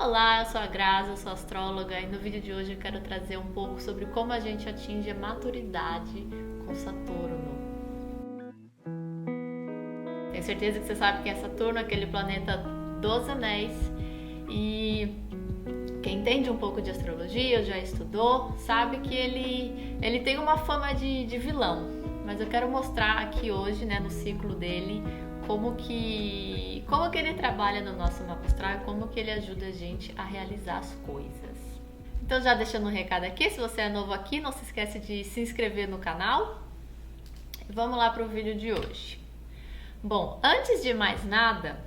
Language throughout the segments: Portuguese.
Olá, eu sou a Grazi, eu sou astróloga e no vídeo de hoje eu quero trazer um pouco sobre como a gente atinge a maturidade com Saturno. Tenho certeza que você sabe que é Saturno, aquele planeta dos anéis, e quem entende um pouco de astrologia, já estudou, sabe que ele tem uma fama de vilão, mas eu quero mostrar aqui hoje, no ciclo dele, como que ele trabalha no nosso mapa astral e como que ele ajuda a gente a realizar as coisas. Então, já deixando um recado aqui, se você é novo aqui, não se esquece de se inscrever no canal. Vamos lá para o vídeo de hoje. Bom, antes de mais nada,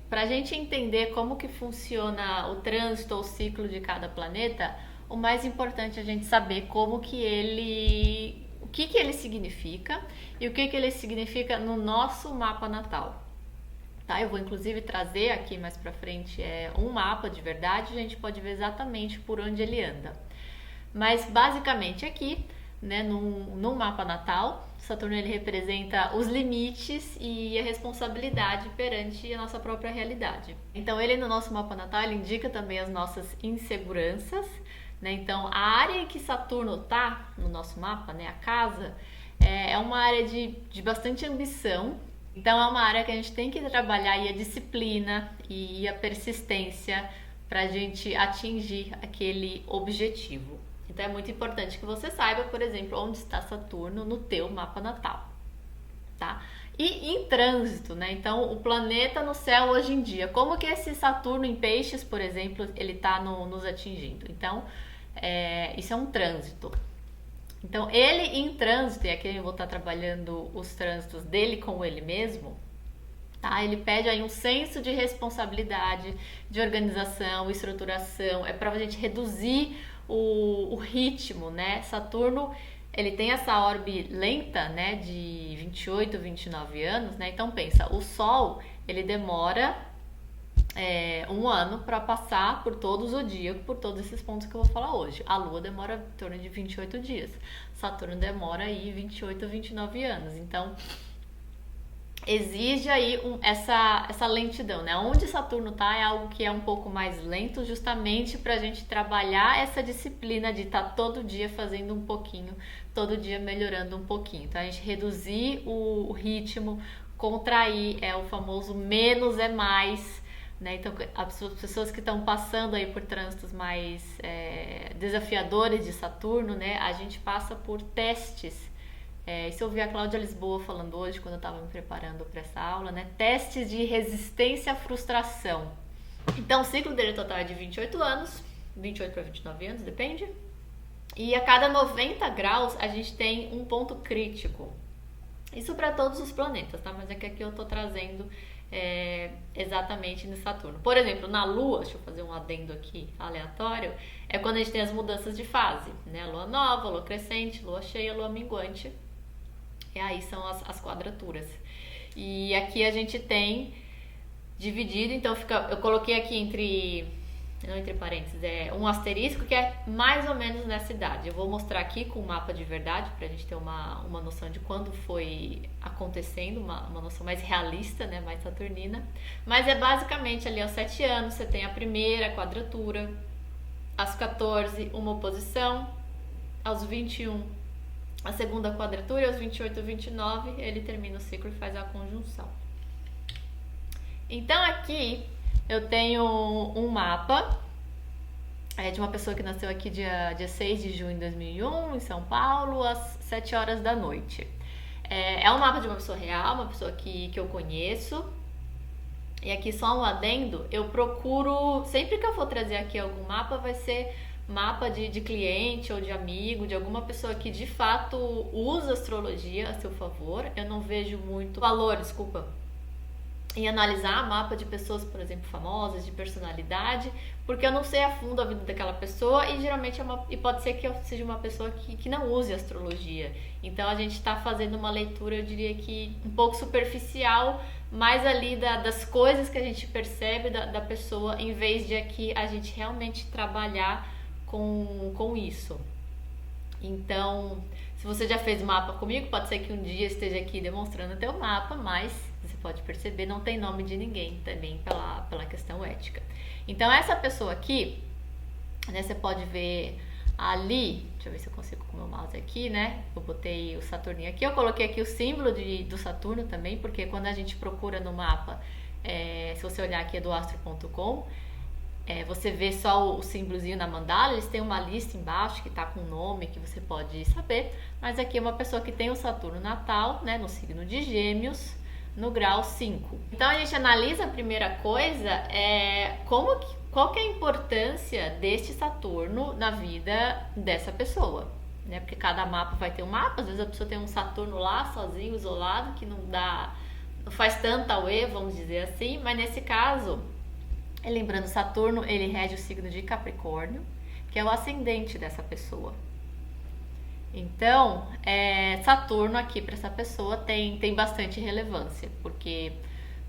para a gente entender como que funciona o trânsito ou o ciclo de cada planeta, o mais importante é a gente saber como que o que ele significa e o que ele significa no nosso mapa natal. Tá? Eu vou inclusive trazer aqui mais pra frente um mapa de verdade, a gente pode ver exatamente por onde ele anda. Mas basicamente aqui, no mapa natal, Saturno ele representa os limites e a responsabilidade perante a nossa própria realidade. Então ele no nosso mapa natal ele indica também as nossas inseguranças. Então, a área em que Saturno está no nosso mapa, a casa, é uma área de bastante ambição. Então, é uma área que a gente tem que trabalhar a disciplina e a persistência para a gente atingir aquele objetivo. Então, é muito importante que você saiba, por exemplo, onde está Saturno no teu mapa natal, tá? E em trânsito, Então, o planeta no céu hoje em dia, como que esse Saturno em Peixes, por exemplo, ele está nos atingindo? Então, isso é um trânsito. Então, ele em trânsito, e aqui eu vou estar trabalhando os trânsitos dele com ele mesmo, tá? Ele pede aí um senso de responsabilidade, de organização, estruturação, para a gente reduzir o ritmo, Saturno, ele tem essa orbe lenta, de 28, 29 anos, Então pensa, o Sol, ele demora um ano para passar por todo o zodíaco, por todos esses pontos que eu vou falar hoje. A Lua demora em torno de 28 dias. Saturno demora aí 28, 29 anos. Então, exige aí essa lentidão, Onde Saturno tá é algo que é um pouco mais lento, justamente para a gente trabalhar essa disciplina de estar todo dia fazendo um pouquinho, todo dia melhorando um pouquinho. Então, a gente reduzir o ritmo, contrair, o famoso menos é mais, Então, as pessoas que estão passando aí por trânsitos mais desafiadores de Saturno, a gente passa por testes. Isso eu ouvi a Cláudia Lisboa falando hoje, quando eu estava me preparando para essa aula, Testes de resistência à frustração. Então, o ciclo dele total é de 28 anos, 28 para 29 anos, depende. E a cada 90 graus, a gente tem um ponto crítico. Isso para todos os planetas, tá? Mas é que aqui eu estou trazendo exatamente no Saturno. Por exemplo, na Lua, deixa eu fazer um adendo aqui aleatório, é quando a gente tem as mudanças de fase, Lua nova, Lua crescente, Lua cheia, Lua minguante. E aí são as quadraturas. E aqui a gente tem dividido, então eu coloquei aqui não entre parênteses, um asterisco que é mais ou menos nessa idade. Eu vou mostrar aqui com o mapa de verdade, pra gente ter uma noção de quando foi acontecendo, uma noção mais realista, mais saturnina. Mas é basicamente ali aos 7 anos, você tem a primeira quadratura, aos 14, uma oposição, aos 21, a segunda quadratura, e aos 28, 29, ele termina o ciclo e faz a conjunção. Então aqui eu tenho um mapa de uma pessoa que nasceu aqui dia 6 de junho de 2001, em São Paulo, às 7 horas da noite. É um mapa de uma pessoa real, uma pessoa que eu conheço. E aqui só um adendo, eu procuro, sempre que eu for trazer aqui algum mapa, vai ser mapa de cliente ou de amigo, de alguma pessoa que de fato usa astrologia a seu favor. Eu não vejo muito valor, em analisar mapa de pessoas, por exemplo, famosas, de personalidade, porque eu não sei a fundo a vida daquela pessoa e geralmente e pode ser que eu seja uma pessoa que não use astrologia. Então a gente está fazendo uma leitura, eu diria que um pouco superficial, mais ali das coisas que a gente percebe da pessoa, em vez de aqui a gente realmente trabalhar com isso. Então, se você já fez mapa comigo, pode ser que um dia esteja aqui demonstrando o teu mapa, mas você pode perceber, não tem nome de ninguém também pela questão ética. Então essa pessoa aqui, né, você pode ver ali, deixa eu ver se eu consigo com o meu mouse aqui, né? Eu botei o Saturninho aqui, eu coloquei aqui o símbolo do Saturno também, porque quando a gente procura no mapa, se você olhar aqui é do astro.com, você vê só o símbolozinho na mandala, eles têm uma lista embaixo que tá com o nome que você pode saber, mas aqui é uma pessoa que tem o Saturno natal, né, no signo de Gêmeos, no grau 5. Então a gente analisa a primeira coisa, qual que é a importância deste Saturno na vida dessa pessoa, né? Porque cada mapa vai ter um mapa, às vezes a pessoa tem um Saturno lá, sozinho, isolado, que não faz tanta auê, vamos dizer assim, mas nesse caso, lembrando, Saturno, ele rege o signo de Capricórnio, que é o ascendente dessa pessoa. Então, Saturno aqui para essa pessoa tem bastante relevância, porque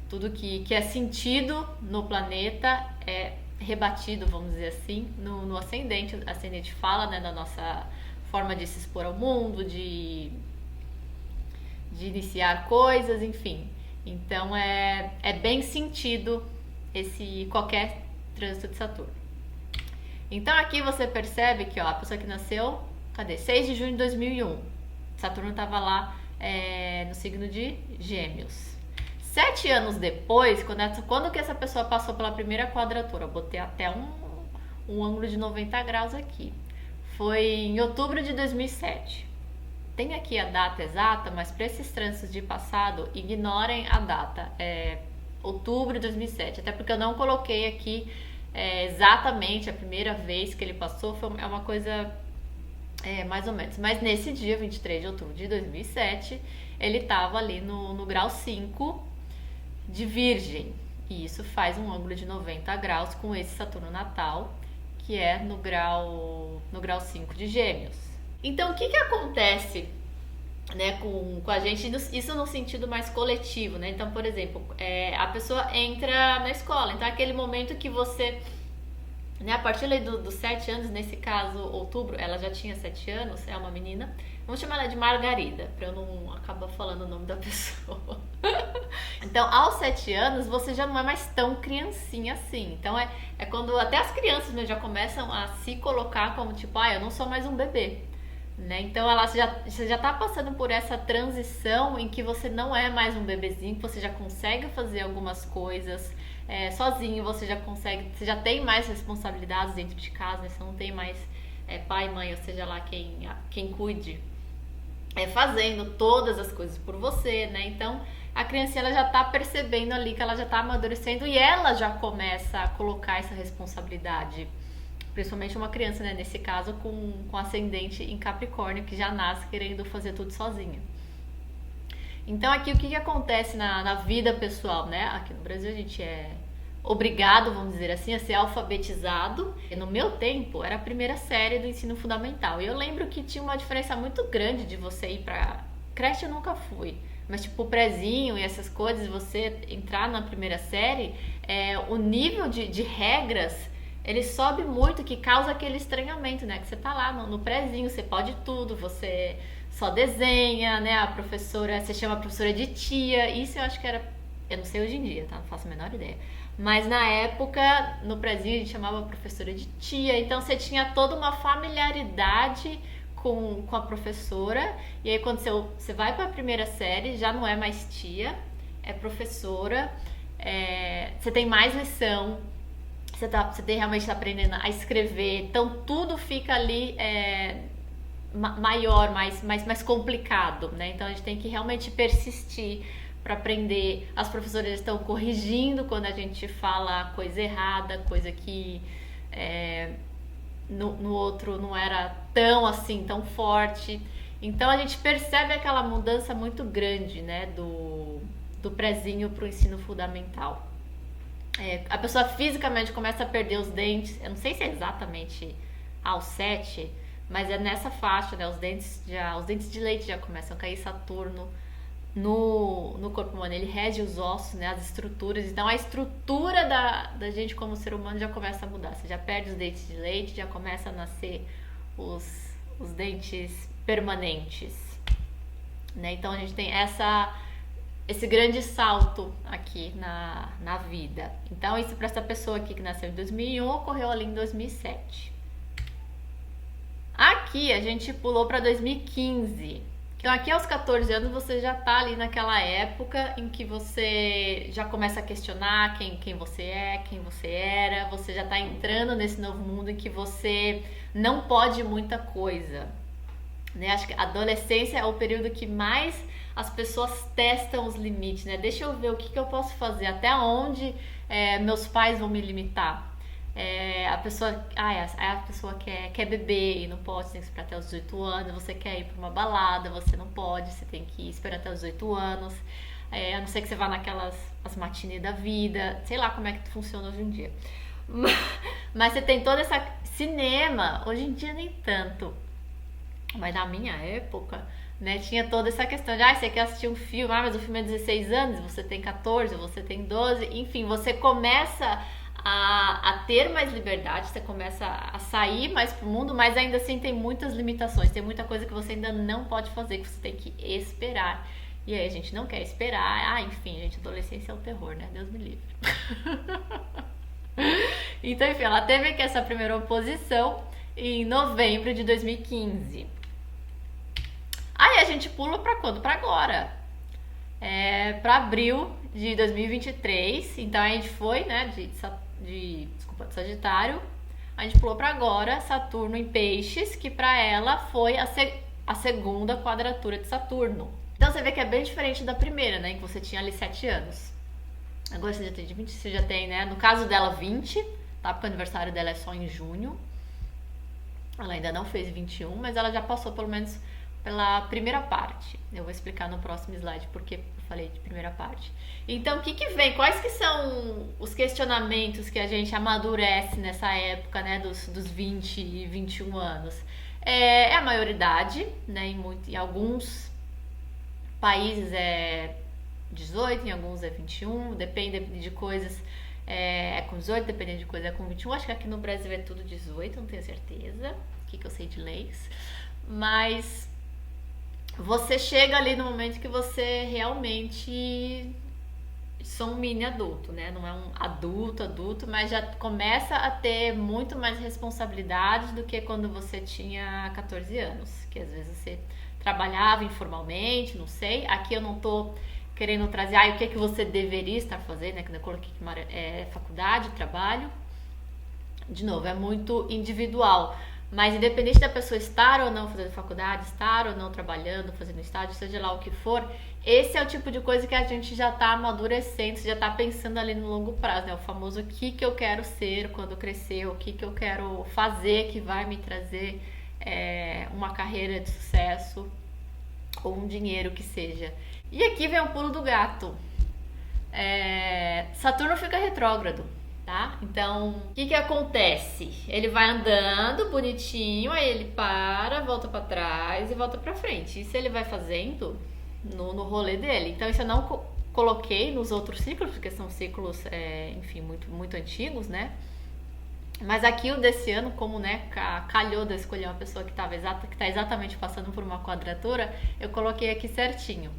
tudo que é sentido no planeta é rebatido, vamos dizer assim, no ascendente. O ascendente fala, né, da nossa forma de se expor ao mundo, de iniciar coisas, enfim. Então, é bem sentido qualquer trânsito de Saturno. Então, aqui você percebe que a pessoa que nasceu, 6 de junho de 2001. Saturno estava lá no signo de Gêmeos. 7 anos depois, quando que essa pessoa passou pela primeira quadratura, eu botei até um ângulo de 90 graus aqui. Foi em outubro de 2007. Tem aqui a data exata, mas para esses trânsitos de passado, ignorem a data. Outubro de 2007. Até porque eu não coloquei aqui exatamente a primeira vez que ele passou. É uma coisa mais ou menos. Mas nesse dia, 23 de outubro de 2007, ele estava ali no grau 5 de Virgem. E isso faz um ângulo de 90 graus com esse Saturno natal, que é no grau 5 de Gêmeos. Então, o que acontece, né, com a gente, isso no sentido mais coletivo, né? Então, por exemplo, a pessoa entra na escola, então é aquele momento que você, né, a partir dos 7 anos, nesse caso, outubro, ela já tinha 7 anos, é uma menina, vamos chamar ela de Margarida, pra eu não acabar falando o nome da pessoa. Então, aos 7 anos, você já não é mais tão criancinha assim. Então, é quando até as crianças, né, já começam a se colocar como tipo, eu não sou mais um bebê. Né? Então você já tá passando por essa transição em que você não é mais um bebezinho, que você já consegue fazer algumas coisas sozinho, você já tem mais responsabilidades dentro de casa, né? Você não tem mais pai, mãe, ou seja lá quem cuide fazendo todas as coisas por você, né? Então a criança ela já tá percebendo ali que ela já tá amadurecendo e ela já começa a colocar essa responsabilidade. Principalmente uma criança, né? Nesse caso, com ascendente em Capricórnio, que já nasce querendo fazer tudo sozinha. Então, aqui, o que acontece na vida pessoal, né? Aqui no Brasil, a gente é obrigado, vamos dizer assim, a ser alfabetizado. No meu tempo, era a primeira série do ensino fundamental. E eu lembro que tinha uma diferença muito grande de você ir pra... Creche eu nunca fui. Mas, tipo, o prezinho e essas coisas, você entrar na primeira série, o nível de regras... ele sobe muito, que causa aquele estranhamento, né? Que você tá lá no prezinho, você pode tudo, você só desenha, né? A professora, você chama a professora de tia. Isso eu acho que era, eu não sei hoje em dia, tá? Não faço a menor ideia. Mas na época, no prezinho, a gente chamava a professora de tia. Então você tinha toda uma familiaridade com a professora. E aí quando você vai para a primeira série, já não é mais tia, é professora. Você tem mais lição. Você tem realmente aprendendo a escrever, então tudo fica ali maior, mais complicado, né? Então a gente tem que realmente persistir para aprender. As professoras estão corrigindo quando a gente fala coisa errada, coisa que no outro não era tão assim, tão forte. Então a gente percebe aquela mudança muito grande, né? Do prezinho para o ensino fundamental. A pessoa fisicamente começa a perder os dentes. Eu não sei se é exatamente aos 7, mas é nessa faixa, né? Os dentes de leite já começam a cair. Saturno no corpo humano, ele rege os ossos, né? As estruturas. Então a estrutura da gente como ser humano já começa a mudar. Você já perde os dentes de leite, já começa a nascer os dentes permanentes, né? Então a gente tem esse grande salto aqui na vida. Então, isso para essa pessoa aqui que nasceu em 2001 ocorreu ali em 2007. Aqui a gente pulou para 2015. Então, aqui aos 14 anos você já tá ali naquela época em que você já começa a questionar quem você é, quem você era. Você já tá entrando nesse novo mundo em que você não pode muita coisa, né? Acho que a adolescência é o período que mais as pessoas testam os limites, né? Deixa eu ver o que eu posso fazer, até onde meus pais vão me limitar. A pessoa quer beber e não pode, tem que esperar até os 18 anos. Você quer ir pra uma balada, você não pode, você tem que esperar até os 18 anos. A não ser que você vá naquelas as matinês da vida, sei lá como é que funciona hoje em dia. Mas você tem toda essa... Cinema, hoje em dia nem tanto. Mas na minha época, né, tinha toda essa questão de você quer assistir um filme, mas o filme é 16 anos, você tem 14, você tem 12, enfim, você começa a ter mais liberdade, você começa a sair mais pro mundo, mas ainda assim tem muitas limitações, tem muita coisa que você ainda não pode fazer, que você tem que esperar. E aí a gente não quer esperar, enfim, gente, adolescência é o terror, né? Deus me livre. Então, enfim, ela teve aqui essa primeira oposição em novembro de 2015. Aí a gente pula pra quando? Pra agora. Pra abril de 2023. Então a gente foi, né, de Sagitário. A gente pulou pra agora, Saturno em Peixes, que pra ela foi a segunda quadratura de Saturno. Então você vê que é bem diferente da primeira, né, em que você tinha ali 7 anos. Agora você já tem 20, você já tem, né, no caso dela 20, tá, porque o aniversário dela é só em junho. Ela ainda não fez 21, mas ela já passou pelo menos pela primeira parte. Eu vou explicar no próximo slide porque eu falei de primeira parte. Então, o que vem? Quais que são os questionamentos que a gente amadurece nessa época, né, dos 20 e 21 anos? É a maioridade, né, em alguns países é 18, em alguns é 21, depende de coisas, com 18, dependendo de coisa é com 21. Acho que aqui no Brasil é tudo 18, não tenho certeza. O que eu sei de leis. Mas você chega ali no momento que você realmente são um mini adulto, né? Não é um adulto, mas já começa a ter muito mais responsabilidades do que quando você tinha 14 anos, que às vezes você trabalhava informalmente, não sei. Aqui eu não tô querendo trazer o que você deveria estar fazendo, né? Que eu coloquei aqui faculdade, trabalho. De novo, é muito individual. Mas independente da pessoa estar ou não fazendo faculdade, estar ou não trabalhando, fazendo estágio, seja lá o que for, esse é o tipo de coisa que a gente já tá amadurecendo, já tá pensando ali no longo prazo, né? O famoso o que eu quero ser quando crescer, o que eu quero fazer que vai me trazer uma carreira de sucesso ou um dinheiro que seja. E aqui vem o pulo do gato. Saturno fica retrógrado. Tá? Então, o que acontece? Ele vai andando bonitinho, aí ele para, volta pra trás e volta pra frente. Isso ele vai fazendo no rolê dele. Então, isso eu não coloquei nos outros ciclos, porque são ciclos, enfim, muito, muito antigos, né? Mas aqui o desse ano, como, né, calhou de escolher uma pessoa que tá exatamente passando por uma quadratura, eu coloquei aqui certinho.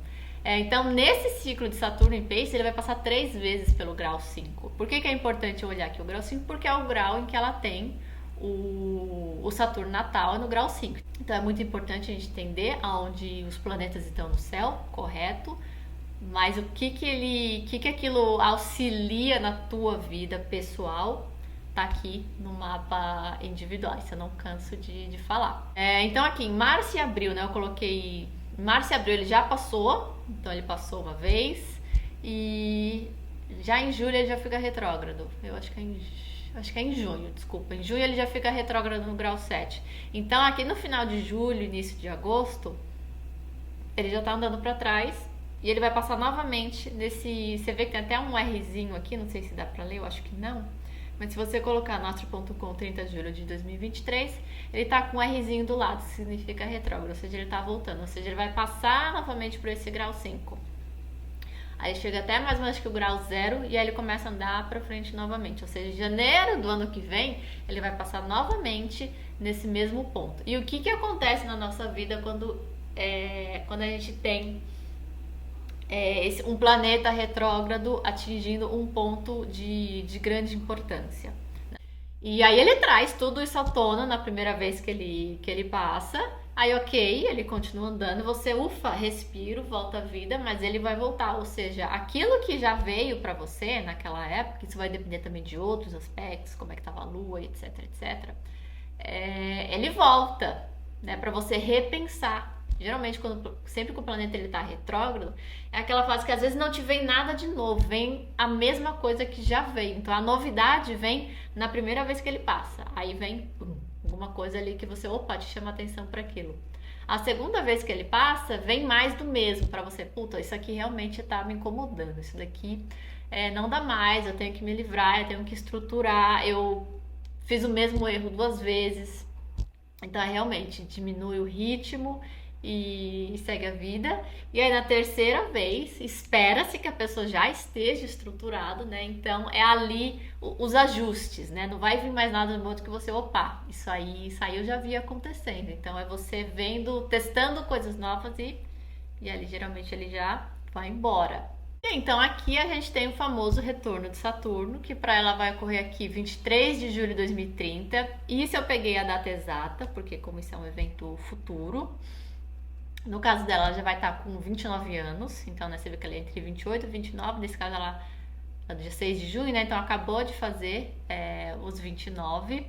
Então, nesse ciclo de Saturno em Peixes, ele vai passar 3 vezes pelo grau 5. Por que é importante eu olhar aqui o grau 5? Porque é o grau em que ela tem o Saturno natal no grau 5. Então, é muito importante a gente entender aonde os planetas estão no céu, correto? Mas o que aquilo auxilia na tua vida pessoal tá aqui no mapa individual. Isso eu não canso de falar. Então, aqui em março e abril, né, eu coloquei... Em março e abril ele já passou, então ele passou uma vez, e já em julho ele já fica retrógrado. Eu acho que é em junho, desculpa. Em junho ele já fica retrógrado no grau 7. Então aqui no final de julho, início de agosto, ele já tá andando pra trás e ele vai passar novamente nesse... Você vê que tem até um Rzinho aqui, não sei se dá pra ler, eu acho que não. Mas se você colocar no astro.com 30 de julho de 2023, ele tá com um Rzinho do lado, que significa retrógrado, ou seja, ele tá voltando, ou seja, ele vai passar novamente por esse grau 5. Aí chega até mais ou menos que o grau 0 e aí ele começa a andar pra frente novamente, ou seja, em janeiro do ano que vem, ele vai passar novamente nesse mesmo ponto. E o que acontece na nossa vida quando a gente tem um planeta retrógrado atingindo um ponto de grande importância. E aí ele traz tudo isso à tona na primeira vez que ele passa. Aí ok, ele continua andando, você ufa, respiro, volta à vida, mas ele vai voltar. Ou seja, aquilo que já veio pra você naquela época, isso vai depender também de outros aspectos, como é que tava a lua, etc, etc. Ele volta, né, pra você repensar. Geralmente, sempre que o planeta ele tá retrógrado, é aquela fase que às vezes não te vem nada de novo, vem a mesma coisa que já veio. Então a novidade vem na primeira vez que ele passa. Aí vem alguma coisa ali que você, opa, te chama atenção para aquilo. A segunda vez que ele passa, vem mais do mesmo para você. Puta, isso aqui realmente tá me incomodando. Isso daqui não dá mais, eu tenho que me livrar, eu tenho que estruturar. Eu fiz o mesmo erro 2 vezes. Então realmente diminui o ritmo e segue a vida. E aí na terceira vez, espera-se que a pessoa já esteja estruturada, né? Então é ali os ajustes, né? Não vai vir mais nada no modo que você, opa, isso aí eu já vi acontecendo. Então é você vendo, testando coisas novas e ali geralmente ele já vai embora. Então aqui a gente tem o famoso retorno de Saturno, que para ela vai ocorrer aqui 23 de julho de 2030. Isso eu peguei a data exata, porque como isso é um evento futuro. No caso dela, ela já vai estar com 29 anos, então né, você vê que ela é entre 28 e 29, nesse caso ela é do dia 6 de junho, né? Então acabou de fazer os 29.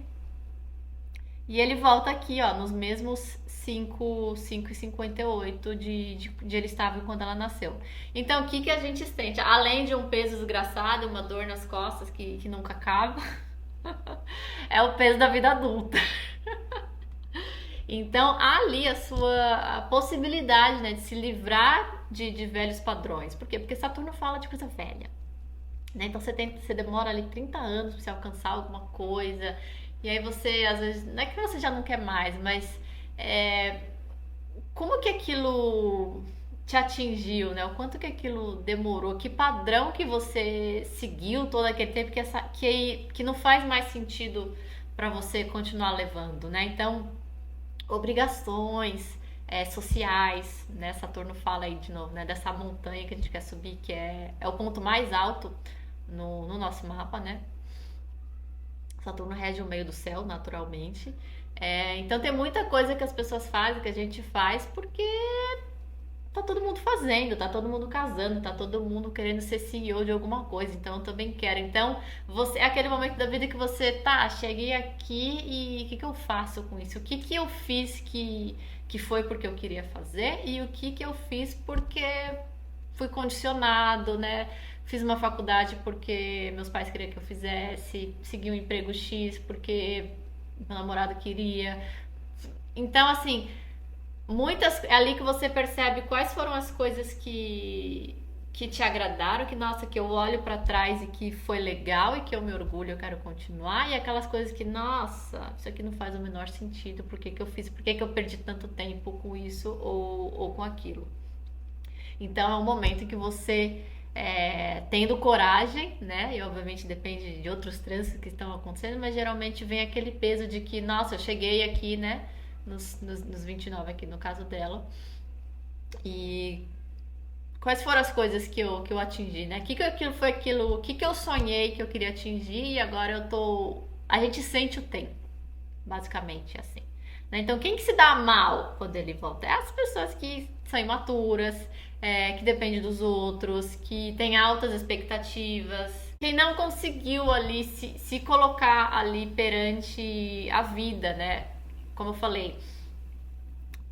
E ele volta aqui, ó, nos mesmos 5,58 de ele estava quando ela nasceu. Então, o que a gente sente? Além de um peso desgraçado, uma dor nas costas que nunca acaba, é o peso da vida adulta. Então, há ali a possibilidade, né, de se livrar de velhos padrões. Por quê? Porque Saturno fala de coisa velha. Né? Então, você demora ali 30 anos para você alcançar alguma coisa. E aí você, às vezes, não é que você já não quer mais, mas como que aquilo te atingiu, né? O quanto que aquilo demorou, que padrão que você seguiu todo aquele tempo que não faz mais sentido para você continuar levando, né? Então, obrigações sociais, né? Saturno fala aí de novo, né? Dessa montanha que a gente quer subir, que é o ponto mais alto no nosso mapa, né? Saturno rege o meio do céu, naturalmente. Então tem muita coisa que as pessoas fazem, que a gente faz, porque tá todo mundo fazendo, tá todo mundo casando, tá todo mundo querendo ser CEO de alguma coisa, então eu também quero. Então, é aquele momento da vida que você, cheguei aqui e o que eu faço com isso? O que eu fiz que foi porque eu queria fazer e o que eu fiz porque fui condicionado, né? Fiz uma faculdade porque meus pais queriam que eu fizesse, segui um emprego X porque meu namorado queria. Então, assim, é ali que você percebe quais foram as coisas que te agradaram, que eu olho pra trás e que foi legal e que eu me orgulho, eu quero continuar, e aquelas coisas que, nossa, isso aqui não faz o menor sentido, por que eu fiz, por que eu perdi tanto tempo com isso ou com aquilo. Então é um momento em que você, tendo coragem, né, e obviamente depende de outros trânsitos que estão acontecendo, mas geralmente vem aquele peso de que, nossa, eu cheguei aqui, né, nos 29 aqui no caso dela, e quais foram as coisas que eu atingi, né? O que eu sonhei que eu queria atingir e agora a gente sente o tempo, basicamente assim. Né? Então, quem que se dá mal quando ele volta? É as pessoas que são imaturas, que dependem dos outros, que têm altas expectativas, quem não conseguiu ali se colocar ali perante a vida, né? Como eu falei,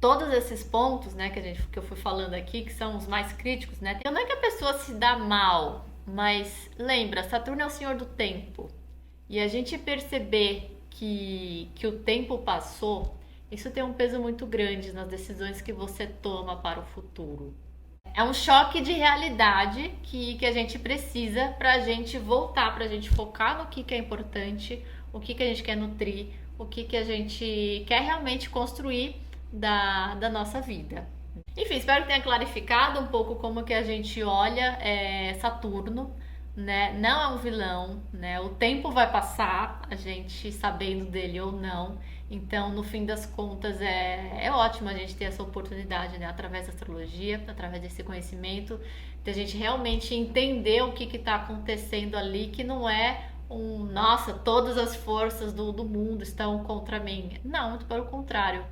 todos esses pontos, né, que eu fui falando aqui, que são os mais críticos, né? Não é que a pessoa se dá mal, mas lembra, Saturno é o senhor do tempo. E a gente perceber que o tempo passou, isso tem um peso muito grande nas decisões que você toma para o futuro. É um choque de realidade que a gente precisa pra gente voltar, pra gente focar no que é importante, o que a gente quer nutrir, o que a gente quer realmente construir da nossa vida. Enfim, espero que tenha clarificado um pouco como que a gente olha Saturno né? Não é um vilão, né? O tempo vai passar, a gente sabendo dele ou não. Então, no fim das contas, é ótimo a gente ter essa oportunidade, né? Através da astrologia, através desse conhecimento, de a gente realmente entender o que está acontecendo ali, que não é nossa, todas as forças do mundo estão contra mim. Não, muito pelo contrário.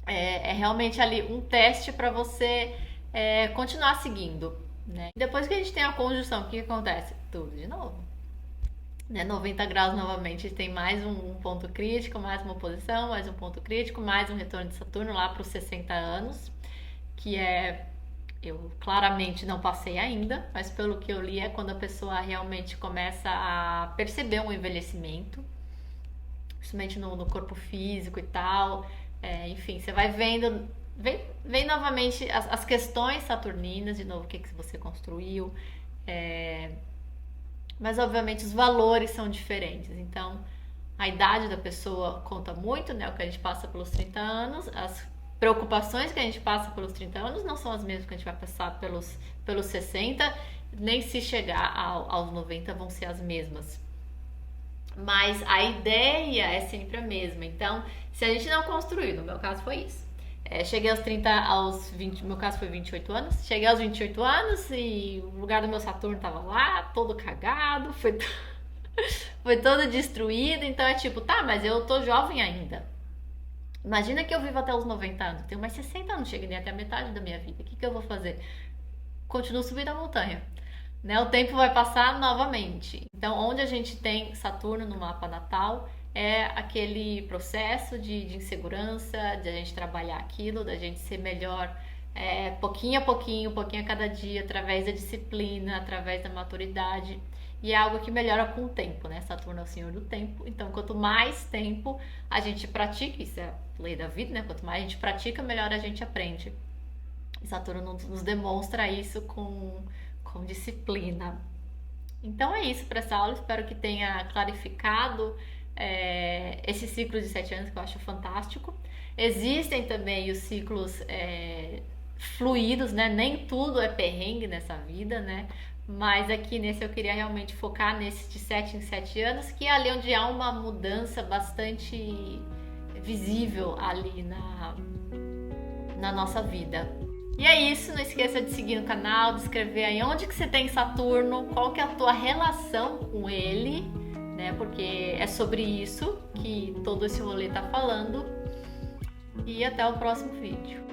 É realmente ali um teste para você continuar seguindo, né? Depois que a gente tem a conjunção, o que acontece? Tudo de novo. Né? 90 graus novamente, tem mais um ponto crítico, mais uma oposição, mais um ponto crítico, mais um retorno de Saturno lá para os 60 anos, que eu claramente não passei ainda, mas pelo que eu li é quando a pessoa realmente começa a perceber um envelhecimento, principalmente no corpo físico e tal. Enfim, você vai vendo, vem novamente as questões saturninas, de novo, o que você construiu, mas obviamente os valores são diferentes. Então, a idade da pessoa conta muito, né? O que a gente passa pelos 30 anos, as preocupações que a gente passa pelos 30 anos não são as mesmas que a gente vai passar pelos 60, nem se chegar aos 90 vão ser as mesmas. Mas a ideia é sempre a mesma. Então, se a gente não construir, no meu caso foi isso. Cheguei aos 20, no meu caso foi 28 anos. Cheguei aos 28 anos e o lugar do meu Saturno tava lá, todo cagado, foi todo destruído. Então é tipo, tá, mas eu tô jovem ainda. Imagina que eu vivo até os 90 anos, tenho mais 60 anos, cheguei nem até a metade da minha vida. O que eu vou fazer? Continuo subindo a montanha. Né? O tempo vai passar novamente. Então, onde a gente tem Saturno no mapa natal, é aquele processo de insegurança, de a gente trabalhar aquilo, da gente ser melhor pouquinho a pouquinho, pouquinho a cada dia, através da disciplina, através da maturidade. E é algo que melhora com o tempo, né? Saturno é o senhor do tempo. Então, quanto mais tempo a gente pratica, isso é a lei da vida, né? Quanto mais a gente pratica, melhor a gente aprende. E Saturno nos demonstra isso com disciplina. Então é isso para essa aula, espero que tenha clarificado esse ciclo de 7 anos que eu acho fantástico. Existem também os ciclos fluidos, né? Nem tudo é perrengue nessa vida, né? Mas aqui nesse eu queria realmente focar nesse de 7 em 7 anos, que é ali onde há uma mudança bastante visível ali na nossa vida. E é isso, não esqueça de seguir no canal, de escrever aí onde que você tem Saturno, qual que é a tua relação com ele, né? Porque é sobre isso que todo esse rolê tá falando. E até o próximo vídeo.